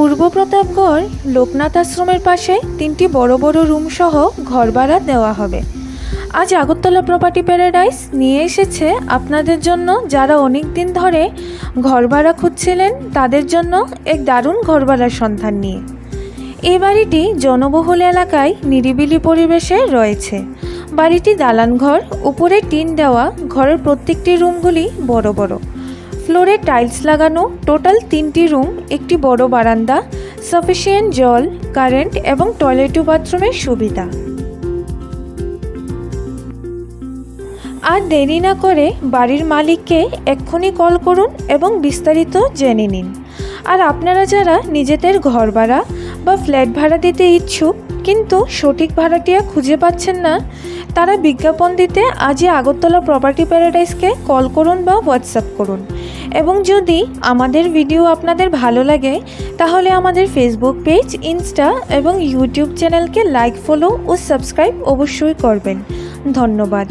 পূর্ব প্রতাপগড় লোকনাথ আশ্রমের পাশে 3টি বড় বড় রুম সহ ঘর ভাড়া দেওয়া হবে। আজ আগরতলা প্রপার্টি প্যারাডাইস নিয়ে এসেছে আপনাদের জন্য যারা অনেক দিন ধরে ঘর ভাড়া খুঁজছিলেন তাদের জন্য এক দারুণ ঘর ভাড়ার সন্ধান নিয়ে। এই বাড়িটি জনবহুল এলাকায় নিরিবিলি পরিবেশে রয়েছে। বাড়িটি দালান ঘর, উপরে টিন দেওয়া, ঘরের প্রত্যেকটি রুমগুলি বড় বড়, ফ্লোরে টাইলস লাগানো, টোটাল 3টি রুম, একটি বড় বারান্দা, সাফিসিয়েন্ট জল, কারেন্ট এবং টয়লেট ও বাথরুমের সুবিধা। আর দেরি না করে বাড়ির মালিককে এক্ষুনি কল করুন এবং বিস্তারিত জেনে নিন। আর আপনারা যারা নিজেদের ঘর ভাড়া বা ফ্ল্যাট ভাড়া দিতে ইচ্ছুক কিন্তু সঠিক ভাড়াটিয়া খুঁজে পাচ্ছেন না, তারা বিজ্ঞাপন দিতে আজই আগরতলা প্রপার্টি প্যারাডাইসকে কল করুন বা হোয়াটসঅ্যাপ করুন। এবং যদি আমাদের ভিডিও আপনাদের ভালো লাগে তাহলে আমাদের ফেসবুক পেজ, ইনস্টা এবং ইউটিউব চ্যানেলকে লাইক, ফলো ও সাবস্ক্রাইব অবশ্যই করবেন। ধন্যবাদ।